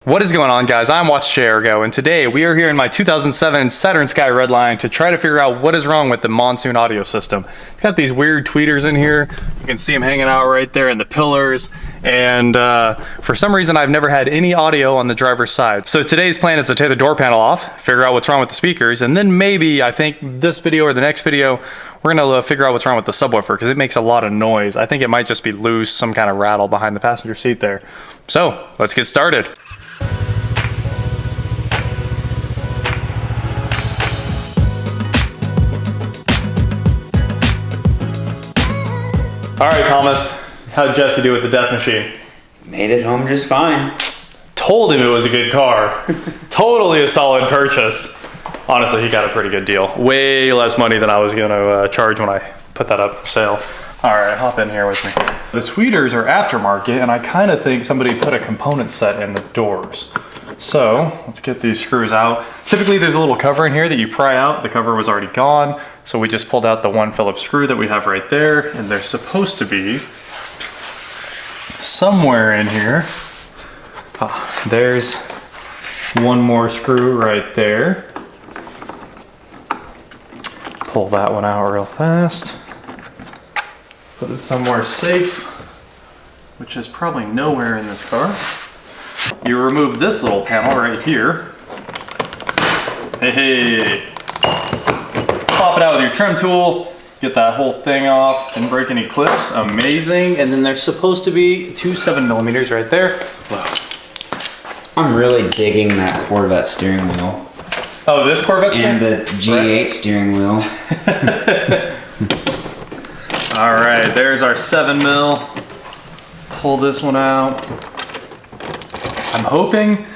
What is going on, guys? I'm Watch Ergo, and today we are here in my 2007 Saturn Sky Redline to try to figure out what is wrong with the Monsoon audio system. It's got these weird tweeters in here. You can see them hanging out right there in the pillars, and for some reason I've never had any audio on the driver's side. So today's plan is to take the door panel off, figure out what's wrong with the speakers, and then maybe, I think this video or the next video, we're gonna figure out what's wrong with the subwoofer because it makes a lot of noise. I think it might just be loose, some kind of rattle behind the passenger seat there. So let's get started. All right, Thomas, how'd Jesse do with the death machine? Made it home just fine. Told him it was a good car. Totally a solid purchase. Honestly, he got a pretty good deal. Way less money than I was gonna charge when I put that up for sale. All right, hop in here with me. The tweeters are aftermarket, and I kind of think somebody put a component set in the doors. So let's get these screws out. Typically there's a little cover in here that you pry out. The cover was already gone. So we just pulled out the one Phillips screw that we have right there. And they're supposed to be somewhere in here. There's one more screw right there. Pull that one out real fast. Put it somewhere safe, which is probably nowhere in this car. You remove this little panel right here. Hey. Pop it out with your trim tool, get that whole thing off, didn't break any clips, amazing. And then there's supposed to be two 7mm right there. Whoa. I'm really digging that Corvette steering wheel. Oh, this Corvette steering wheel? And the G8 right. Steering wheel. All right, there's our 7mm. Pull this one out. I'm hoping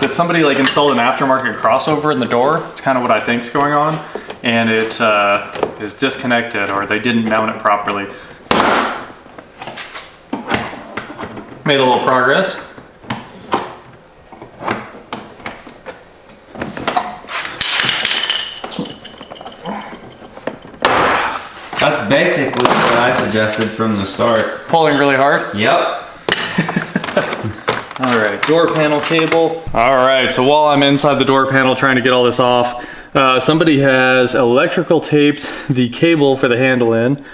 that somebody like installed an aftermarket crossover in the door. It's kind of what I think is going on. And it is disconnected, or they didn't mount it properly. Made a little progress. That's basically what I suggested from the start. Pulling really hard? Yep. All right, door panel cable. All right, so while I'm inside the door panel trying to get all this off, somebody has electrical taped the cable for the handle in.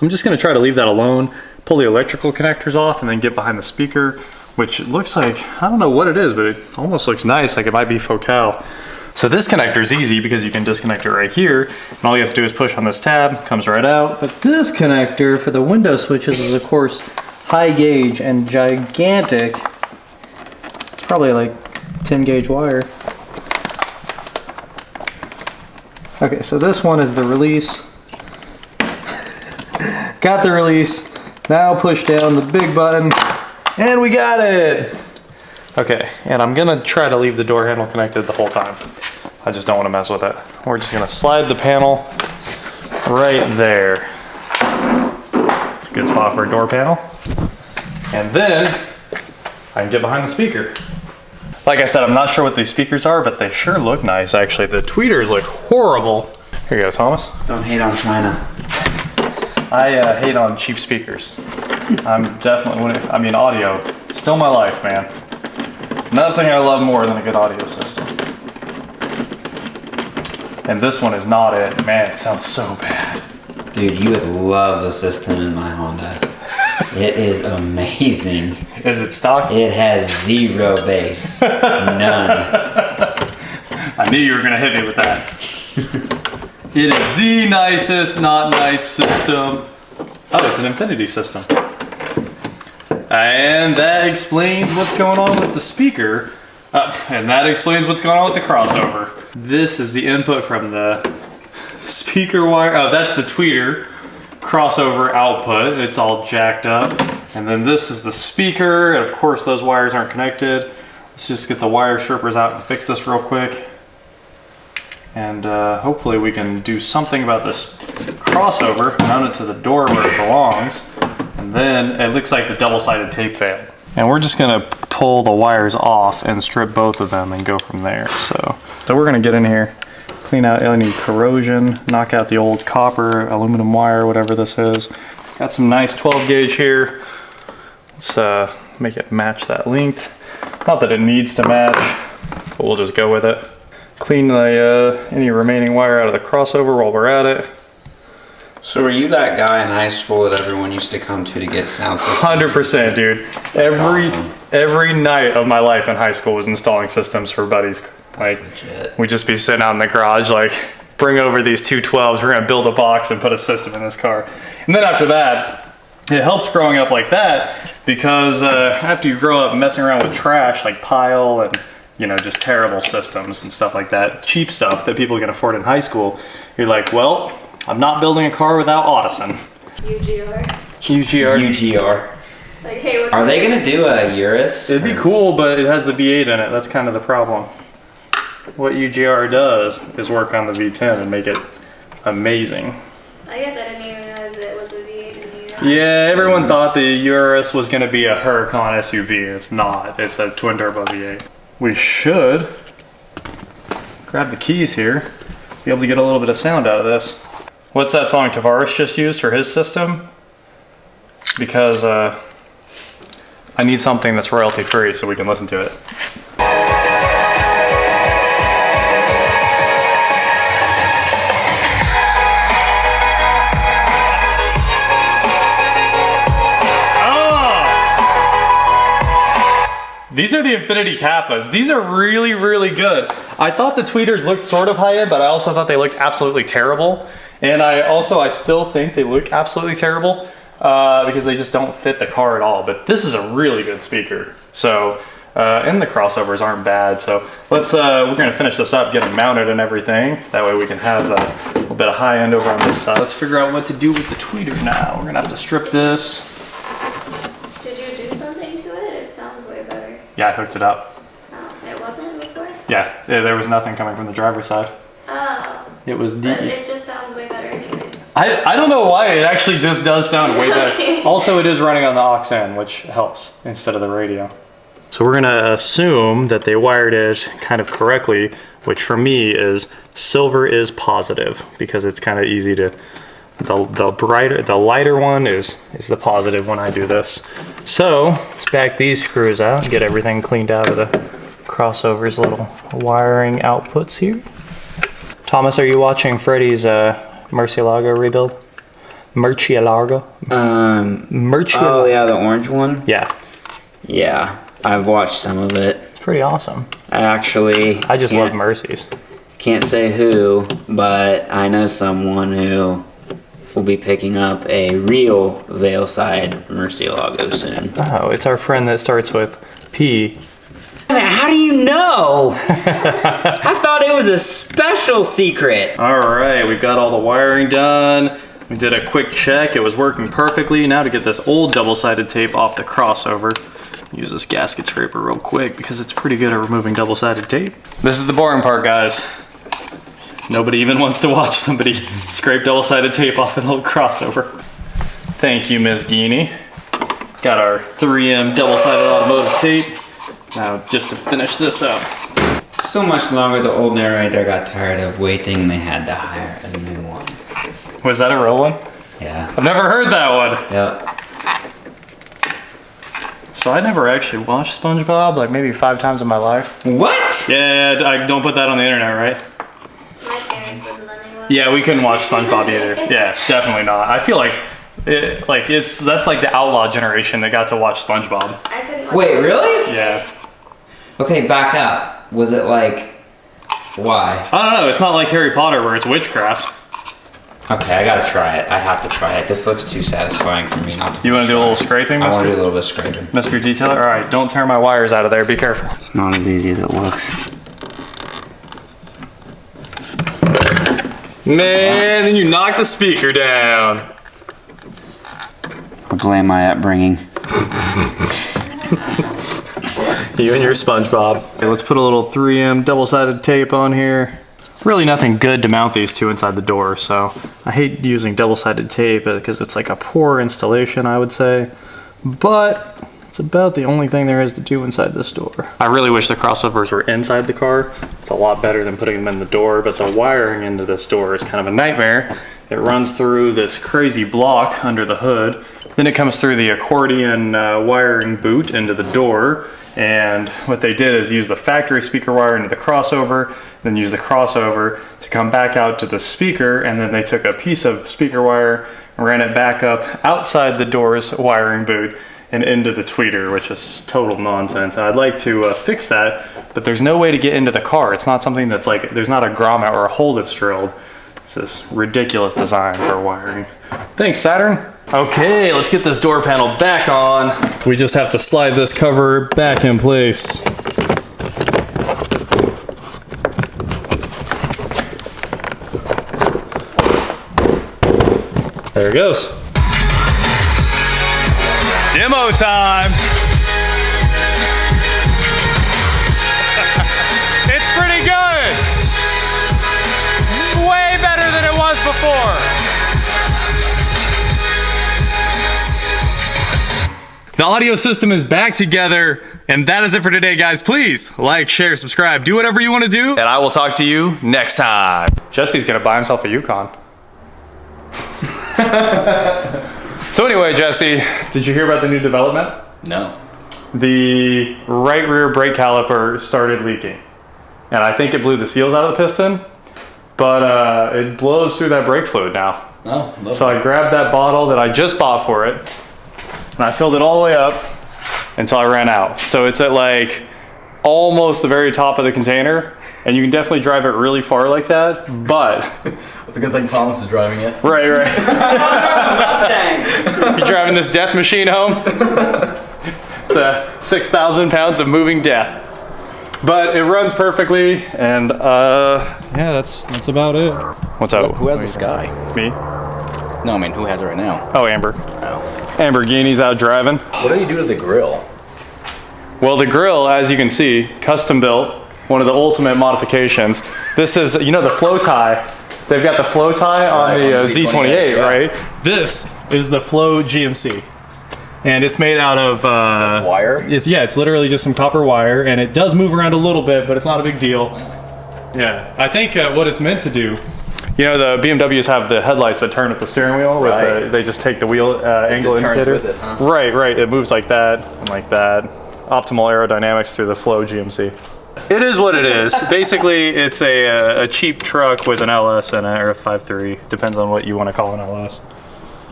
I'm just gonna try to leave that alone, pull the electrical connectors off, and then get behind the speaker, which looks like, I don't know what it is, but it almost looks nice, like it might be Focal. So this connector is easy because you can disconnect it right here, and all you have to do is push on this tab, comes right out. But this connector for the window switches is of course high gauge and gigantic. It's probably like 10 gauge wire. Okay, so this one is the release. Got the release. Now push down the big button, and we got it. Okay, and I'm gonna try to leave the door handle connected the whole time. I just don't want to mess with it. We're just gonna slide the panel right there. It's a good spot for a door panel. And then I can get behind the speaker. Like I said, I'm not sure what these speakers are, but they sure look nice, actually. The tweeters look horrible. Here you go, Thomas. Don't hate on China. I hate on cheap speakers. I'm definitely, I mean, audio, still my life, man. Nothing I love more than a good audio system. And this one is not it. Man, it sounds so bad. Dude, you would love the system in my Honda. It is amazing. Is it stock? It has zero bass. None. I knew you were gonna hit me with that. It is the nicest, not nice system. Oh, it's an Infinity system. And that explains what's going on with the speaker. And that explains what's going on with the crossover. This is the input from the speaker wire. Oh, that's the tweeter crossover output. It's all jacked up. And then this is the speaker. And of course, those wires aren't connected. Let's just get the wire strippers out and fix this real quick. And hopefully we can do something about this crossover, mount it to the door where it belongs. And then it looks like the double-sided tape failed. And we're just gonna pull the wires off and strip both of them and go from there. So we're gonna get in here, clean out any corrosion, knock out the old copper, aluminum wire, whatever this is. Got some nice 12 gauge here. Let's make it match that length. Not that it needs to match, but we'll just go with it. Clean the any remaining wire out of the crossover while we're at it. So were you that guy in high school that everyone used to come to get sound systems? 100%, dude. Every night of my life in high school was installing systems for buddies. Like, we'd just be sitting out in the garage, like, bring over these 212s, we're gonna build a box and put a system in this car. And then after that, it helps growing up like that because after you grow up messing around with trash like pile and, you know, just terrible systems and stuff like that, cheap stuff that people can afford in high school, you're like, well, I'm not building a car without Audison. UGR. Like, hey, are they gonna do a Urus? It'd be cool, but it has the V8 in it. That's kind of the problem. What UGR does is work on the V10 and make it amazing. I guess I didn't even realize it was a V8 in the Urus. Yeah, everyone thought the Urus was going to be a Huracan SUV. It's not. It's a twin turbo V8. We should grab the keys here, be able to get a little bit of sound out of this. What's that song Tavares just used for his system? Because I need something that's royalty free so we can listen to it. These are the Infinity Kappas. These are really, really good. I thought the tweeters looked sort of high-end, but I also thought they looked absolutely terrible. And I still think they look absolutely terrible because they just don't fit the car at all. But this is a really good speaker. So, and the crossovers aren't bad. So let's, we're gonna finish this up, get them mounted and everything. That way we can have a little bit of high-end over on this side. Let's figure out what to do with the tweeter now. We're gonna have to strip this. Yeah, I hooked it up. Oh, it wasn't before? Yeah, there was nothing coming from the driver's side. Oh. It was deep. But it just sounds way better anyways. I don't know why, it actually just does sound way better. Also, it is running on the AUX In, which helps instead of the radio. So we're gonna assume that they wired it kind of correctly, which for me is silver is positive because it's kind of easy to, the lighter one is the positive when I do this. So let's back these screws out and get everything cleaned out of the crossover's little wiring outputs here. Thomas, are you watching Freddie's Murcielago rebuild? Murcielago? Oh yeah, the orange one? Yeah. Yeah, I've watched some of it. It's pretty awesome. I just love Mercies. Can't say who, but I know someone who will be picking up a real Veilside Murcielago soon. Oh, it's our friend that starts with P. How do you know? I thought it was a special secret. All right, we've got all the wiring done. We did a quick check. It was working perfectly. Now to get this old double-sided tape off the crossover. Use this gasket scraper real quick because it's pretty good at removing double-sided tape. This is the boring part, guys. Nobody even wants to watch somebody scrape double-sided tape off an old crossover. Thank you, Ms. Guinea. Got our 3M double-sided automotive tape. Now, just to finish this up. So much longer, the old narrator got tired of waiting. They had to hire a new one. Was that a real one? Yeah. I've never heard that one. Yep. So I never actually watched SpongeBob, like maybe 5 times in my life. What? Yeah, I don't put that on the internet, right? My parents wouldn't let me watch. Yeah, we couldn't watch SpongeBob either. Yeah, definitely not. I feel like that's like the outlaw generation that got to watch SpongeBob. I couldn't watch. Wait, really? Yeah. Okay, back up. Was it like, why? I don't know. It's not like Harry Potter where it's witchcraft. Okay, I gotta try it. I have to try it. This looks too satisfying for me not to. You want to do a little scraping, I want to do a Mr. little bit of scraping. Mr. Detailer? All right, don't tear my wires out of there. Be careful. It's not as easy as it looks. Man, then you knocked the speaker down. I blame my upbringing. You and your SpongeBob. Okay, let's put a little 3M double-sided tape on here. Really nothing good to mount these two inside the door, so I hate using double-sided tape because it's like a poor installation, I would say. But it's about the only thing there is to do inside this door. I really wish the crossovers were inside the car. It's a lot better than putting them in the door, but the wiring into this door is kind of a nightmare. It runs through this crazy block under the hood. Then it comes through the accordion wiring boot into the door. And what they did is use the factory speaker wire into the crossover, then use the crossover to come back out to the speaker, and then they took a piece of speaker wire and ran it back up outside the door's wiring boot and into the tweeter, which is just total nonsense. I'd like to fix that, but there's no way to get into the car. It's not something that's like, there's not a grommet or a hole that's drilled. It's this ridiculous design for wiring. Thanks, Saturn. Okay, let's get this door panel back on. We just have to slide this cover back in place. There it goes. Demo time. It's pretty good. Way better than it was before. The audio system is back together, and that is it for today, guys. Please like, share, subscribe, do whatever you want to do, and I will talk to you next time. Jesse's gonna buy himself a Yukon. So anyway, Jesse, did you hear about the new development? No. The right rear brake caliper started leaking, and I think it blew the seals out of the piston, but it blows through that brake fluid now. Oh, lovely. So I grabbed that bottle that I just bought for it, and I filled it all the way up until I ran out. So it's at like almost the very top of the container, and you can definitely drive it really far like that, but... It's a good thing Thomas is driving it. Right. Mustang! You driving this death machine home? It's 6,000 pounds of moving death. But it runs perfectly, and yeah, that's about it. What's up? Who has the Sky? Me? No, I mean, who has it right now? Oh, Amber. Oh. Amberghini's out driving. What do you do to the grill? Well, the grill, as you can see, custom built, one of the ultimate modifications. This is, you know, the flow tie. They've got the flow tie on the Z28, yeah. right? This is the flow GMC. And it's made out of wire? It's literally just some copper wire, and it does move around a little bit, but it's not a big deal. Yeah, I think what it's meant to do, you know, the BMWs have the headlights that turn with the steering wheel. Right. They just take the wheel angle it turns indicator. with it, huh? Right. It moves like that and like that. Optimal aerodynamics through the flow GMC. It is what it is. Basically, it's a cheap truck with an LS in it, or a 5.3. Depends on what you want to call an LS.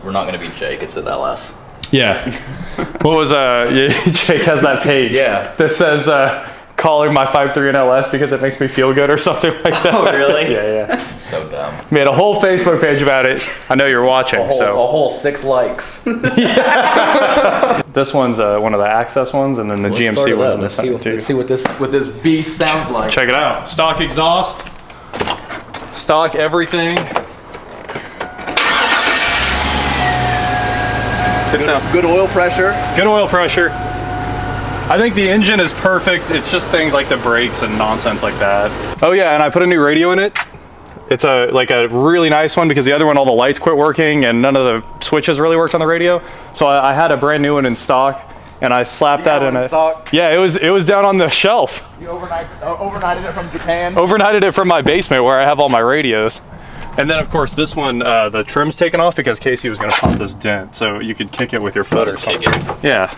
We're not going to beat Jake. It's an LS. Yeah. What was Jake has that page. Yeah. That says calling my 5.3 an LS because it makes me feel good or something like that. Oh, really? Yeah. So dumb. Made a whole Facebook page about it. I know you're watching, A whole 6 likes. This one's one of the Access ones, and then the GMC one's in the center too. Let's see what this beast sounds like. Check it out. Stock exhaust. Stock everything. It sounds Good oil pressure. good oil pressure. I think the engine is perfect. It's just things like the brakes and nonsense like that. Oh yeah, and I put a new radio in it. It's a really nice one because the other one, all the lights quit working and none of the switches really worked on the radio. So I had a brand new one in stock, and I slapped that in it. Yeah, it was down on the shelf. You overnighted it from Japan. Overnighted it from my basement where I have all my radios. And then of course this one, the trim's taken off because Casey was gonna pop this dent, so you could kick it with your foot or something. Kick it. Yeah.